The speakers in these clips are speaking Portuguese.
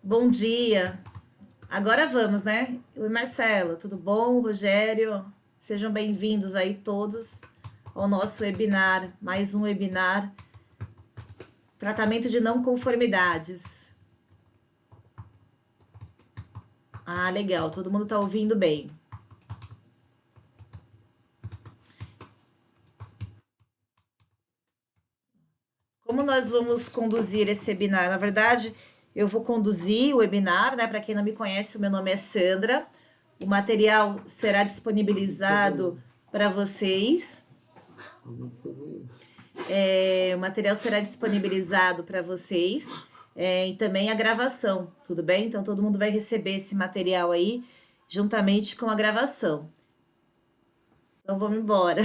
Bom dia. Agora vamos, né? Oi, Marcelo, tudo bom? Rogério, sejam bem-vindos aí todos ao nosso webinar, mais um webinar, tratamento de não conformidades. Ah, legal, todo mundo tá ouvindo bem. Como nós vamos conduzir esse webinar? Na verdade, eu vou conduzir o webinar, né? Para quem não me conhece, o meu nome é Sandra. O material será disponibilizado para vocês. O material será disponibilizado para vocês e também a gravação, tudo bem? Então todo mundo vai receber esse material aí juntamente com a gravação. Então vamos embora.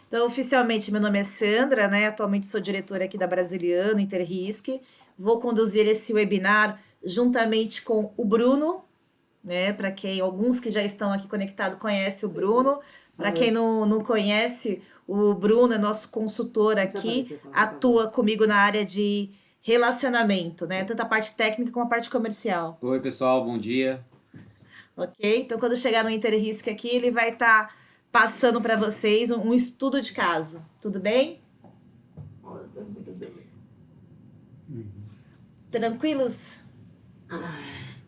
Então, oficialmente, meu nome é Sandra, né? Atualmente sou diretora aqui da Brasiliano Interrisc. Vou conduzir esse webinar juntamente com o Bruno, né? Para quem alguns que já estão aqui conectados conhecem o Bruno. Para quem não conhece, o Bruno é nosso consultor aqui, atua comigo na área de relacionamento, né? Tanto a parte técnica como a parte comercial. Oi, pessoal, bom dia. Ok? Então, quando chegar no Interrisc aqui, ele vai estar passando para vocês um estudo de caso. Tudo bem? Tranquilos?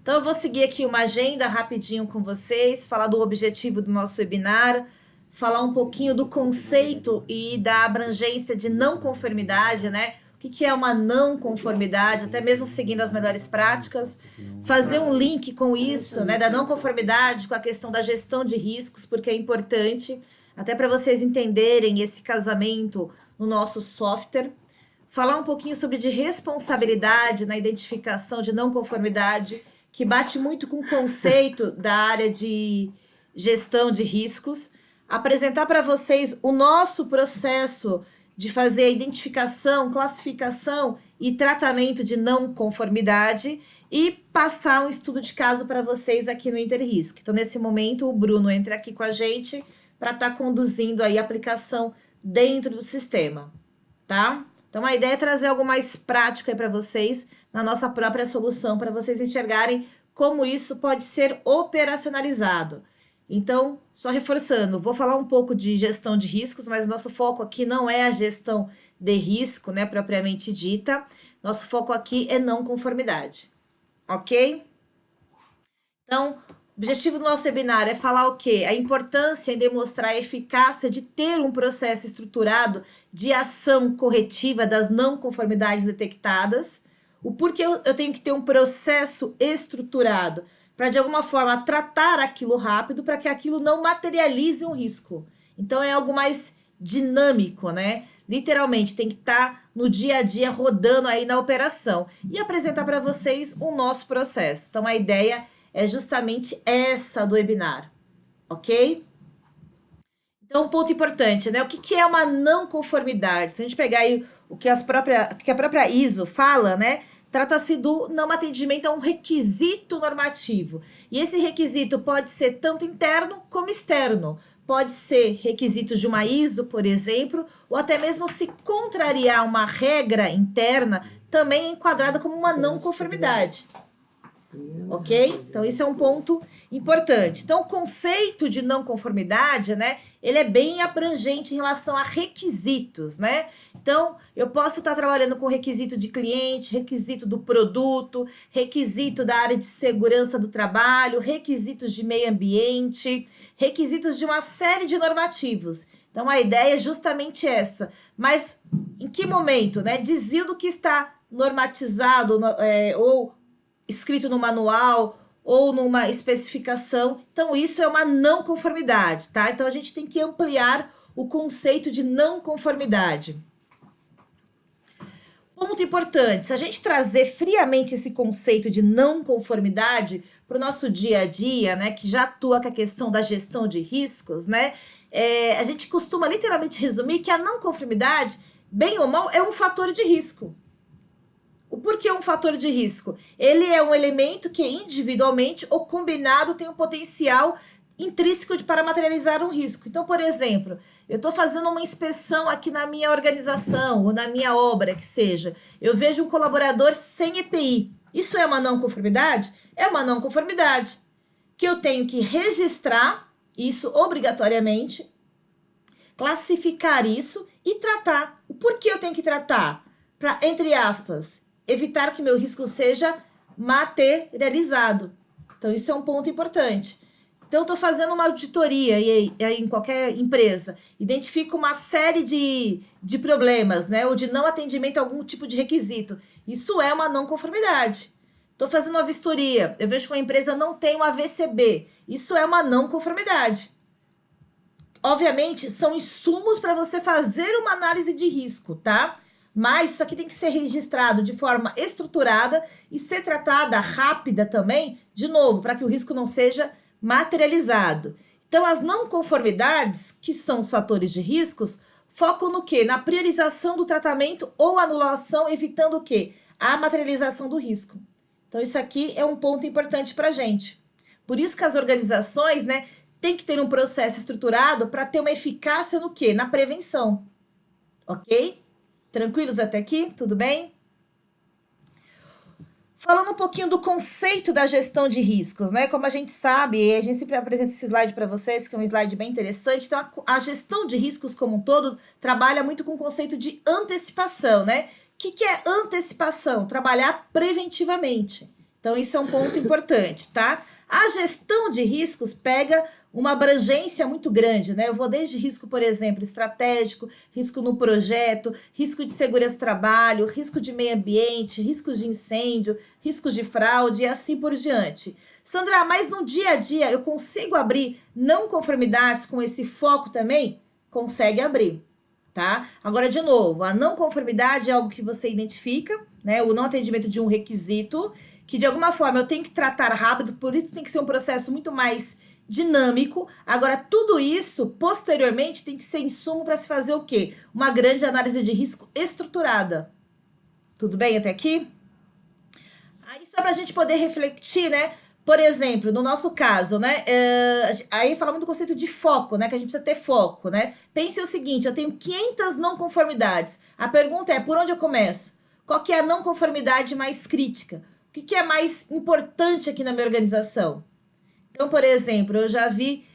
Então, eu vou seguir aqui uma agenda rapidinho com vocês, falar do objetivo do nosso webinar, falar um pouquinho do conceito e da abrangência de não conformidade, né? O que é uma não conformidade, até mesmo seguindo as melhores práticas, fazer um link com isso, né, da não conformidade com a questão da gestão de riscos, porque é importante, até para vocês entenderem esse casamento no nosso software. Falar um pouquinho sobre de responsabilidade na identificação de não conformidade, que bate muito com o conceito da área de gestão de riscos. Apresentar para vocês o nosso processo de fazer a identificação, classificação e tratamento de não conformidade e passar um estudo de caso para vocês aqui no Interrisc. Então, nesse momento, o Bruno entra aqui com a gente para estar conduzindo aí a aplicação dentro do sistema, tá? Então, a ideia é trazer algo mais prático aí para vocês na nossa própria solução, para vocês enxergarem como isso pode ser operacionalizado. Então, só reforçando, vou falar um pouco de gestão de riscos, mas nosso foco aqui não é a gestão de risco, né, propriamente dita. Nosso foco aqui é não conformidade, ok? Então, o objetivo do nosso webinar é falar o quê? A importância em demonstrar a eficácia de ter um processo estruturado de ação corretiva das não conformidades detectadas. O porquê eu tenho que ter um processo estruturado para, de alguma forma, tratar aquilo rápido para que aquilo não materialize um risco. Então, é algo mais dinâmico, né? Literalmente, tem que estar no dia a dia rodando aí na operação. E apresentar para vocês o nosso processo. Então, a ideia é justamente essa do webinar, ok? Então, um ponto importante, né? O que é uma não conformidade? Se a gente pegar aí o que a própria ISO fala, né? Trata-se do não atendimento a um requisito normativo. E esse requisito pode ser tanto interno como externo. Pode ser requisitos de uma ISO, por exemplo, ou até mesmo se contrariar uma regra interna, também é enquadrada como uma não conformidade. Ok? Então, isso é um ponto importante. Então, o conceito de não conformidade, né? Ele é bem abrangente em relação a requisitos, né? Então, eu posso estar trabalhando com requisito de cliente, requisito do produto, requisito da área de segurança do trabalho, requisitos de meio ambiente, requisitos de uma série de normativos. Então, a ideia é justamente essa. Mas, em que momento, né? Desvio do que está normatizado ou escrito no manual ou numa especificação. Então, isso é uma não conformidade, tá? Então, a gente tem que ampliar o conceito de não conformidade. Ponto importante, se a gente trazer friamente esse conceito de não conformidade para o nosso dia a dia, né, que já atua com a questão da gestão de riscos, né, a gente costuma literalmente resumir que a não conformidade, bem ou mal, é um fator de risco. O porquê é um fator de risco? Ele é um elemento que individualmente ou combinado tem um potencial intrínseco para materializar um risco. Então, por exemplo, eu estou fazendo uma inspeção aqui na minha organização ou na minha obra, que seja. Eu vejo um colaborador sem EPI. Isso é uma não conformidade? É uma não conformidade que eu tenho que registrar isso obrigatoriamente, classificar isso e tratar. O porquê eu tenho que tratar? Para, entre aspas, evitar que meu risco seja materializado. Então, isso é um ponto importante. Então, estou fazendo uma auditoria em qualquer empresa, identifico uma série de problemas, né? Ou de não atendimento a algum tipo de requisito. Isso é uma não conformidade. Estou fazendo uma vistoria, eu vejo que uma empresa não tem um AVCB. Isso é uma não conformidade. Obviamente, são insumos para você fazer uma análise de risco, tá? Mas isso aqui tem que ser registrado de forma estruturada e ser tratada rápida também, de novo, para que o risco não seja materializado. Então, as não conformidades, que são os fatores de riscos, focam no quê? Na priorização do tratamento ou anulação, evitando o quê? A materialização do risco. Então, isso aqui é um ponto importante para a gente. Por isso que as organizações, né, tem que ter um processo estruturado para ter uma eficácia no quê? Na prevenção. Ok? Tranquilos até aqui? Tudo bem? Falando um pouquinho do conceito da gestão de riscos, né? Como a gente sabe, a gente sempre apresenta esse slide para vocês, que é um slide bem interessante. Então, a gestão de riscos como um todo trabalha muito com o conceito de antecipação, né? O que é antecipação? Trabalhar preventivamente. Então, isso é um ponto importante, tá? A gestão de riscos pega uma abrangência muito grande, né? Eu vou desde risco, por exemplo, estratégico, risco no projeto, risco de segurança do trabalho, risco de meio ambiente, riscos de incêndio, riscos de fraude e assim por diante. Sandra, mas no dia a dia eu consigo abrir não conformidades com esse foco também? Consegue abrir, tá? Agora, de novo, a não conformidade é algo que você identifica, né? O não atendimento de um requisito, que de alguma forma eu tenho que tratar rápido, por isso tem que ser um processo muito mais dinâmico. Agora, tudo isso, posteriormente, tem que ser insumo para se fazer o quê? Uma grande análise de risco estruturada. Tudo bem até aqui? Aí, só para a gente poder refletir, né? Por exemplo, no nosso caso, né? Aí fala muito do conceito de foco, né? Que a gente precisa ter foco, né? Pense o seguinte, eu tenho 500 não conformidades. A pergunta é, por onde eu começo? Qual que é a não conformidade mais crítica? O que é mais importante aqui na minha organização? Então, por exemplo, eu já vi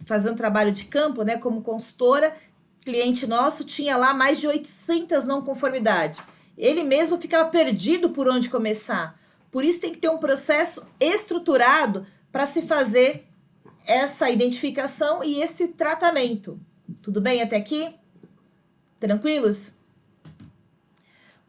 fazendo trabalho de campo, né, como consultora, cliente nosso tinha lá mais de 800 não conformidades. Ele mesmo ficava perdido por onde começar. Por isso tem que ter um processo estruturado para se fazer essa identificação e esse tratamento. Tudo bem até aqui? Tranquilos?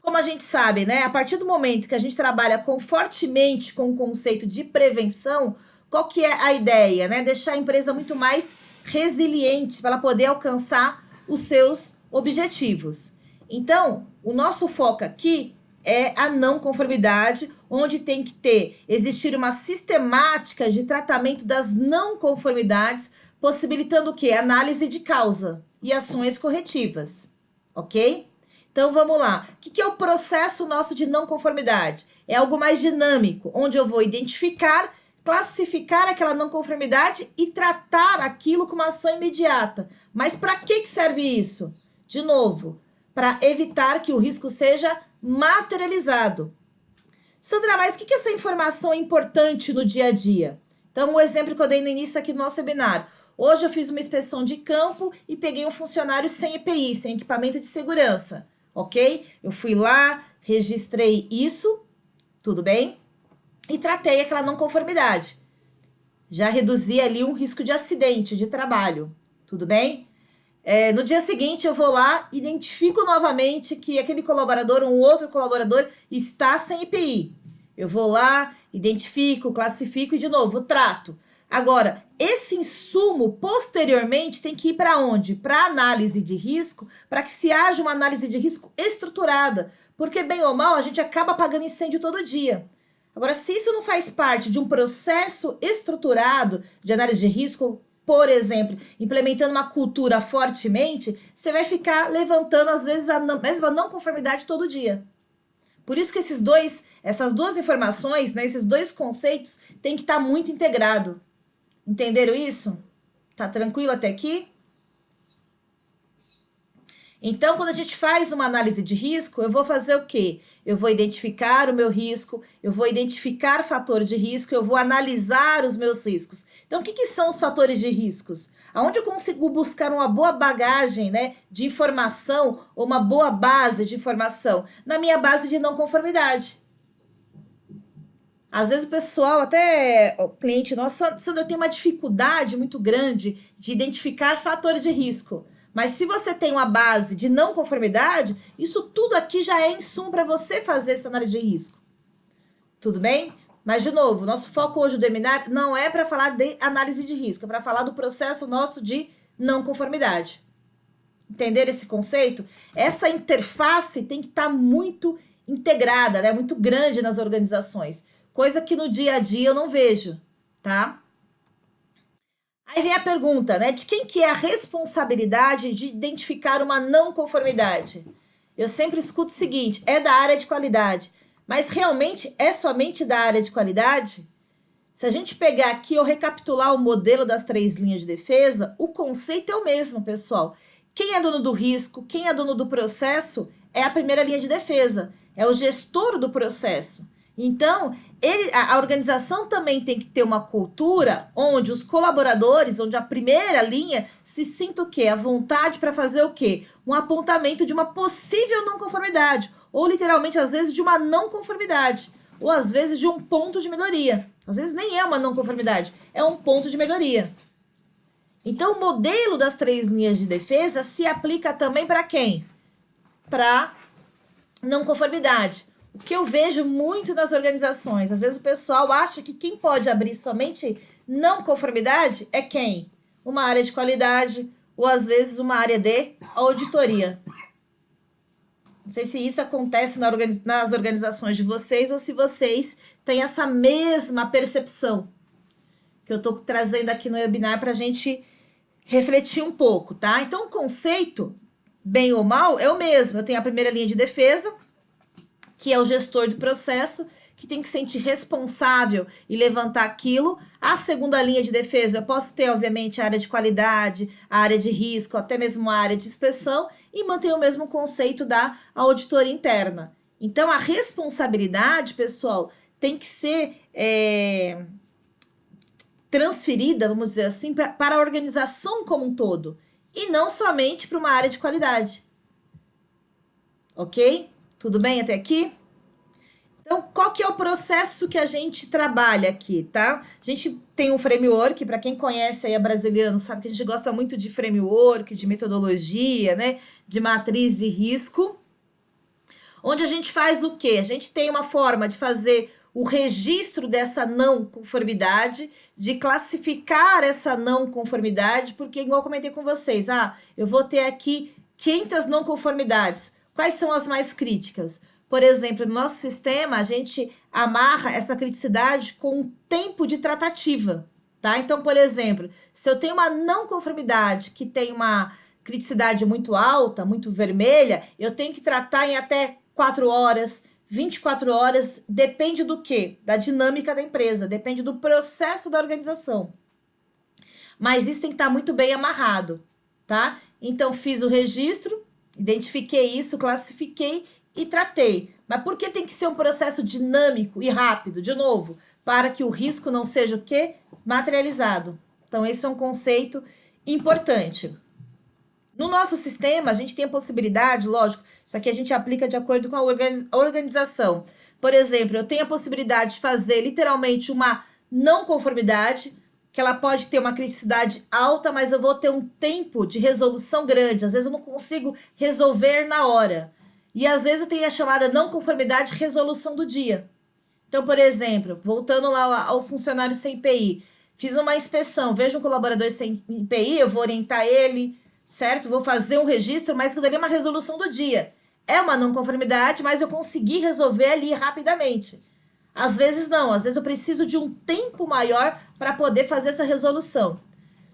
Como a gente sabe, né? A partir do momento que a gente trabalha fortemente com o conceito de prevenção, qual que é a ideia, né? Deixar a empresa muito mais resiliente para ela poder alcançar os seus objetivos. Então, o nosso foco aqui é a não conformidade, onde tem que existir uma sistemática de tratamento das não conformidades, possibilitando o quê? Análise de causa e ações corretivas, ok? Então vamos lá. O que é o processo nosso de não conformidade? É algo mais dinâmico, onde eu vou identificar, classificar aquela não conformidade e tratar aquilo com uma ação imediata. Mas para que serve isso? De novo, para evitar que o risco seja materializado. Sandra, mas o que essa informação é importante no dia a dia? Então, o exemplo que eu dei no início aqui do nosso webinar. Hoje eu fiz uma inspeção de campo e peguei um funcionário sem EPI, sem equipamento de segurança. Ok? Eu fui lá, registrei isso, tudo bem? E tratei aquela não conformidade. Já reduzi ali um risco de acidente de trabalho, tudo bem? No dia seguinte eu vou lá, identifico novamente que aquele colaborador, um outro colaborador, está sem EPI. Eu vou lá, identifico, classifico e de novo trato. Agora, esse insumo posteriormente tem que ir para onde? Para análise de risco, para que se haja uma análise de risco estruturada, porque bem ou mal a gente acaba apagando incêndio todo dia. Agora, se isso não faz parte de um processo estruturado de análise de risco, por exemplo, implementando uma cultura fortemente, você vai ficar levantando, às vezes, a mesma não conformidade todo dia. Por isso que essas duas informações, né, esses dois conceitos, têm que estar muito integrado. Entenderam isso? Tá tranquilo até aqui? Então, quando a gente faz uma análise de risco, eu vou fazer o quê? Eu vou identificar o meu risco, eu vou identificar fator de risco, eu vou analisar os meus riscos. Então, o que, que são os fatores de riscos? Aonde eu consigo buscar uma boa bagagem, né, de informação ou uma boa base de informação? Na minha base de não conformidade. Às vezes o pessoal, até o cliente nosso, Sandra, eu tenho uma dificuldade muito grande de identificar fatores de risco. Mas se você tem uma base de não conformidade, isso tudo aqui já é insumo para você fazer essa análise de risco. Tudo bem? Mas, de novo, nosso foco hoje do webinar não é para falar de análise de risco, é para falar do processo nosso de não conformidade. Entender esse conceito? Essa interface tem que estar muito integrada, né? Muito grande nas organizações. Coisa que no dia a dia eu não vejo, tá? Aí vem a pergunta, né? De quem que é a responsabilidade de identificar uma não conformidade? Eu sempre escuto o seguinte, é da área de qualidade. Mas realmente é somente da área de qualidade? Se a gente pegar aqui ou recapitular o modelo das 3 linhas de defesa, o conceito é o mesmo, pessoal. Quem é dono do risco, quem é dono do processo, é a primeira linha de defesa. É o gestor do processo. Então, a organização também tem que ter uma cultura onde os colaboradores, onde a primeira linha se sinta o quê? A vontade para fazer o quê? Um apontamento de uma possível não conformidade, ou literalmente, às vezes, de uma não conformidade, ou às vezes de um ponto de melhoria. Às vezes nem é uma não conformidade, é um ponto de melhoria. Então, o modelo das 3 linhas de defesa se aplica também para quem? Para não conformidade. O que eu vejo muito nas organizações, às vezes o pessoal acha que quem pode abrir somente não conformidade é quem? Uma área de qualidade ou às vezes uma área de auditoria. Não sei se isso acontece nas organizações de vocês ou se vocês têm essa mesma percepção que eu estou trazendo aqui no webinar para a gente refletir um pouco, tá? Então, o conceito, bem ou mal, é o mesmo. Eu tenho a primeira linha de defesa, que é o gestor do processo, que tem que se sentir responsável e levantar aquilo. A segunda linha de defesa, eu posso ter, obviamente, a área de qualidade, a área de risco, até mesmo a área de inspeção, e manter o mesmo conceito da auditoria interna. Então, a responsabilidade, pessoal, tem que ser transferida, vamos dizer assim, para a organização como um todo, e não somente para uma área de qualidade. Ok? Tudo bem até aqui? Então, qual que é o processo que a gente trabalha aqui, tá? A gente tem um framework, para quem conhece aí a Brasiliano, sabe que a gente gosta muito de framework, de metodologia, né? De matriz de risco. Onde a gente faz o quê? A gente tem uma forma de fazer o registro dessa não conformidade, de classificar essa não conformidade, porque, igual eu comentei com vocês, eu vou ter aqui 500 não conformidades. Quais são as mais críticas? Por exemplo, no nosso sistema, a gente amarra essa criticidade com um tempo de tratativa, tá? Então, por exemplo, se eu tenho uma não conformidade que tem uma criticidade muito alta, muito vermelha, eu tenho que tratar em até 4 horas, 24 horas, depende do quê? Da dinâmica da empresa, depende do processo da organização. Mas isso tem que estar muito bem amarrado, tá? Então, fiz o registro, identifiquei isso, classifiquei e tratei. Mas por que tem que ser um processo dinâmico e rápido? De novo, para que o risco não seja o quê? Materializado. Então, esse é um conceito importante. No nosso sistema, a gente tem a possibilidade, lógico, isso aqui a gente aplica de acordo com a organização. Por exemplo, eu tenho a possibilidade de fazer literalmente uma não conformidade, que ela pode ter uma criticidade alta, mas eu vou ter um tempo de resolução grande. Às vezes eu não consigo resolver na hora. E às vezes eu tenho a chamada não conformidade resolução do dia. Então, por exemplo, voltando lá ao funcionário sem IPI, fiz uma inspeção, vejo um colaborador sem IPI, eu vou orientar ele, certo? Vou fazer um registro, mas aquilo ali é uma resolução do dia. É uma não conformidade, mas eu consegui resolver ali rapidamente. Às vezes não, às vezes eu preciso de um tempo maior para poder fazer essa resolução.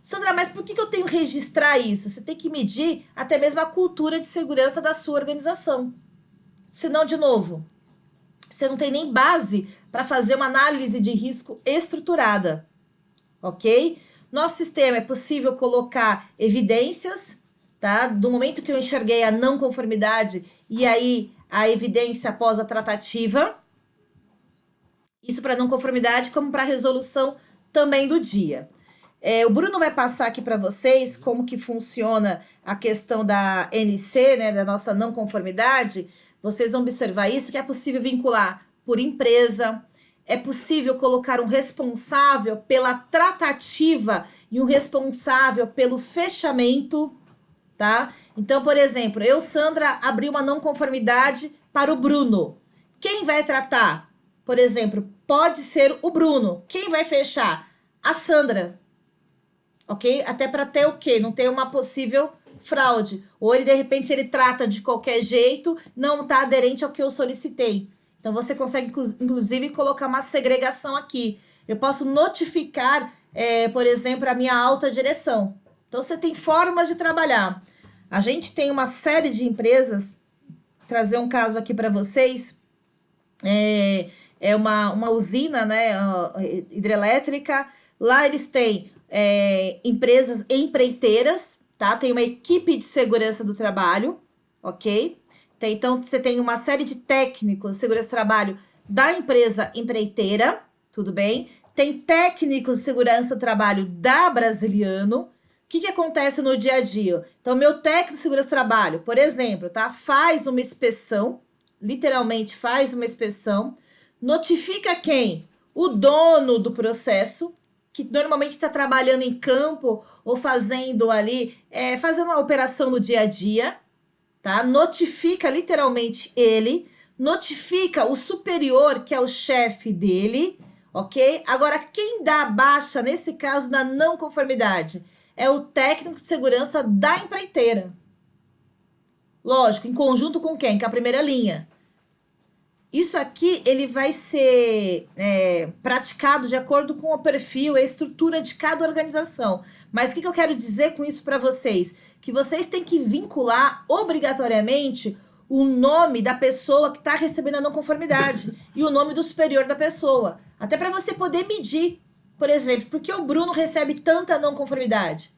Sandra, mas por que eu tenho que registrar isso? Você tem que medir até mesmo a cultura de segurança da sua organização. Senão, de novo, você não tem nem base para fazer uma análise de risco estruturada, ok? Nosso sistema é possível colocar evidências, tá? Do momento que eu enxerguei a não conformidade e aí a evidência após a tratativa. Isso para não conformidade, como para resolução também do dia. O Bruno vai passar aqui para vocês como que funciona a questão da NC, né, da nossa não conformidade. Vocês vão observar isso, que é possível vincular por empresa, é possível colocar um responsável pela tratativa e um responsável pelo fechamento, tá? Então, por exemplo, eu, Sandra, abri uma não conformidade para o Bruno. Quem vai tratar? Por exemplo, pode ser o Bruno. Quem vai fechar? A Sandra. Ok? Até para ter o quê? Não ter uma possível fraude. Ou ele, de repente, ele trata de qualquer jeito, não está aderente ao que eu solicitei. Então, você consegue, inclusive, colocar uma segregação aqui. Eu posso notificar, por exemplo, a minha alta direção. Então, você tem formas de trabalhar. A gente tem uma série de empresas, trazer um caso aqui para vocês, é uma usina, né, hidrelétrica. Lá eles têm empresas empreiteiras, tá? Tem uma equipe de segurança do trabalho, ok? Então, você tem uma série de técnicos de segurança do trabalho da empresa empreiteira, tudo bem? Tem técnicos de segurança do trabalho da Brasiliano. O que acontece no dia a dia? Então, meu técnico de segurança do trabalho, por exemplo, tá? Faz uma inspeção, literalmente faz uma inspeção, notifica quem? O dono do processo, que normalmente está trabalhando em campo ou fazendo ali, fazendo uma operação no dia a dia, tá? Notifica literalmente ele, notifica o superior, que é o chefe dele, ok? Agora, quem dá a baixa, nesse caso, na não conformidade? É o técnico de segurança da empreiteira. Lógico, em conjunto com quem? Com a primeira linha. Isso aqui, ele vai ser praticado de acordo com o perfil e a estrutura de cada organização. Mas o que eu quero dizer com isso para vocês? Que vocês têm que vincular obrigatoriamente o nome da pessoa que está recebendo a não conformidade e o nome do superior da pessoa. Até para você poder medir. Por exemplo, por que o Bruno recebe tanta não conformidade?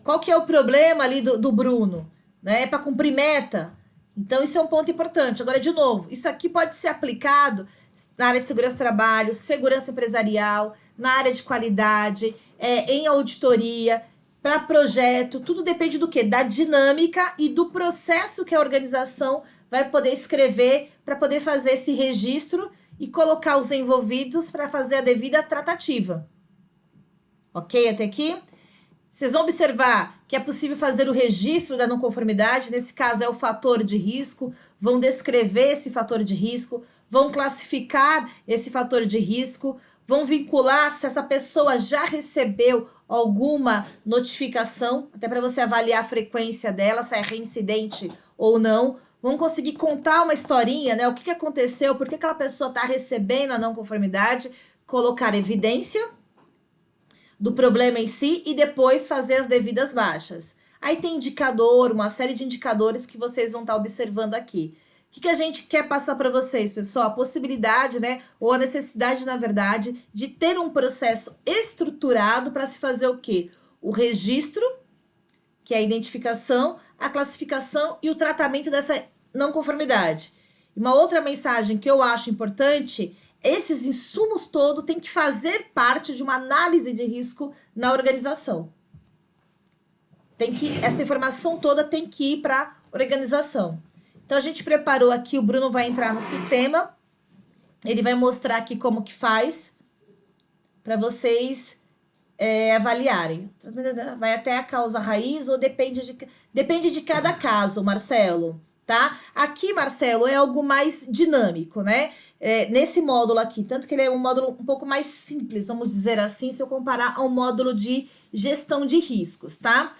Qual que é o problema ali do Bruno? Né? É para cumprir meta? Então, isso é um ponto importante. Agora, de novo, isso aqui pode ser aplicado na área de segurança do trabalho, segurança empresarial, na área de qualidade, em auditoria, para projeto. Tudo depende do quê? Da dinâmica e do processo que a organização vai poder escrever para poder fazer esse registro e colocar os envolvidos para fazer a devida tratativa. Ok? Até aqui? Vocês vão observar que é possível fazer o registro da não conformidade, nesse caso é o fator de risco, vão descrever esse fator de risco, vão classificar esse fator de risco, vão vincular se essa pessoa já recebeu alguma notificação, até para você avaliar a frequência dela, se é reincidente ou não. Vão conseguir contar uma historinha, né? O que aconteceu, por que aquela pessoa está recebendo a não conformidade, colocar evidência do problema em si e depois fazer as devidas baixas. Aí tem indicador, uma série de indicadores que vocês vão estar observando aqui. O que a gente quer passar para vocês, pessoal? A possibilidade, né, ou a necessidade, na verdade, de ter um processo estruturado para se fazer o quê? O registro, que é a identificação, a classificação e o tratamento dessa não conformidade. Uma outra mensagem que eu acho importante: esses insumos todos têm que fazer parte de uma análise de risco na organização. Essa informação toda tem que ir para a organização. Então, a gente preparou aqui, o Bruno vai entrar no sistema, ele vai mostrar aqui como que faz, para vocês avaliarem. Vai até a causa raiz ou depende de cada caso, Marcelo, tá? Aqui, Marcelo, é algo mais dinâmico, né? Nesse módulo aqui, tanto que ele é um módulo um pouco mais simples, vamos dizer assim, se eu comparar ao módulo de gestão de riscos, tá?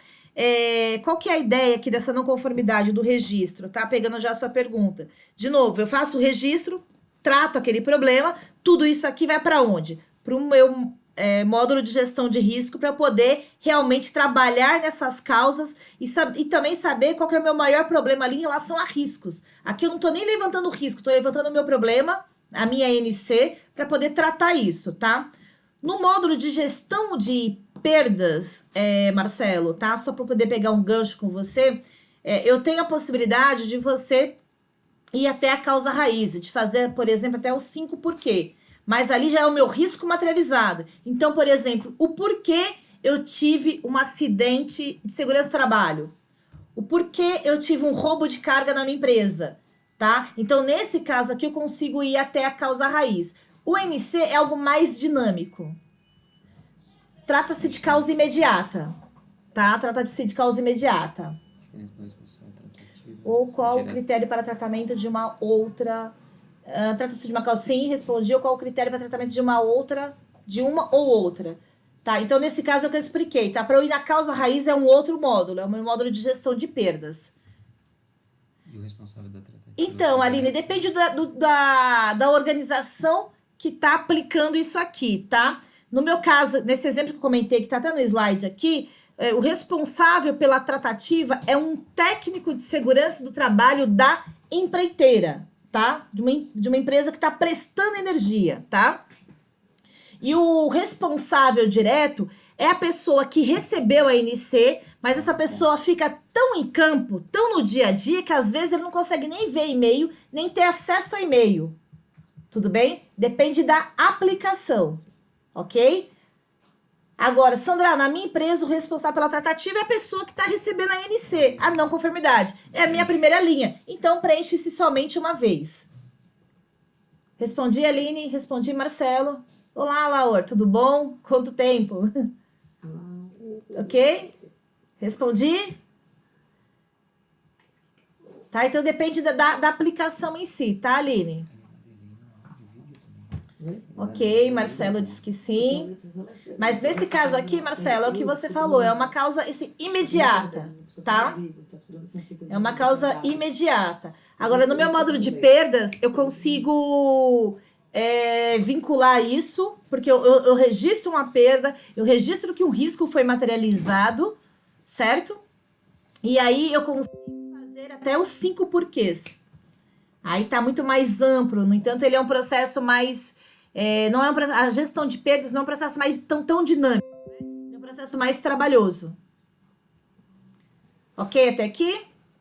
Qual que é a ideia aqui dessa não conformidade do registro, tá? Pegando já a sua pergunta. De novo, eu faço o registro, trato aquele problema, tudo isso aqui vai para onde? Para o meu módulo de gestão de risco, para poder realmente trabalhar nessas causas e também saber qual que é o meu maior problema ali em relação a riscos. Aqui eu não estou nem levantando risco, estou levantando o meu problema, a minha NC, para poder tratar isso, tá? No módulo de gestão de perdas, Marcelo, tá? Só para poder pegar um gancho com você, eu tenho a possibilidade de você ir até a causa raiz, de fazer, por exemplo, até os 5 porquê. Mas ali já é o meu risco materializado. Então, por exemplo, o porquê eu tive um acidente de segurança do trabalho. O porquê eu tive um roubo de carga na minha empresa, tá? Então, nesse caso aqui, eu consigo ir até a causa raiz. O NC é algo mais dinâmico. Trata-se de causa imediata, tá? Trata-se de causa imediata. Ou qual o critério para tratamento de uma outra... trata-se de uma causa... Sim, respondi. Ou qual o critério para tratamento de uma outra... De uma ou outra. Tá? Então, nesse caso é o que eu expliquei, tá? Para eu ir na causa raiz é um outro módulo. É um módulo de gestão de perdas. E o responsável da tratativa? Então, Aline, depende da organização que tá aplicando isso aqui, tá? No meu caso, nesse exemplo que eu comentei, que tá até no slide aqui, o responsável pela tratativa é um técnico de segurança do trabalho da empreiteira, tá? De uma empresa que está prestando energia, tá? E o responsável direto é a pessoa que recebeu a NC, mas essa pessoa fica tão em campo, tão no dia a dia, que às vezes ele não consegue nem ver e-mail, nem ter acesso a e-mail. Tudo bem? Depende da aplicação, ok? Agora, Sandra, na minha empresa, o responsável pela tratativa é a pessoa que está recebendo a NC, a não conformidade. É a minha primeira linha. Então, preenche-se somente uma vez. Respondi, Aline. Respondi, Marcelo. Olá, Laura. Tudo bom? Quanto tempo? Ok? Respondi? Tá? Então, depende da aplicação em si, tá, Aline? Ok, Marcelo disse que sim. Mas nesse caso aqui, Marcelo, é o que você falou, é uma causa imediata, tá? É uma causa imediata. Agora, no meu módulo de perdas, eu consigo vincular isso, porque eu registro uma perda, eu registro que um risco foi materializado, certo? E aí eu consigo fazer até os 5 porquês. Aí tá muito mais amplo, no entanto, ele é um processo mais... não é a gestão de perdas não é um processo mais tão dinâmico, né? É um processo mais trabalhoso. Ok até aqui?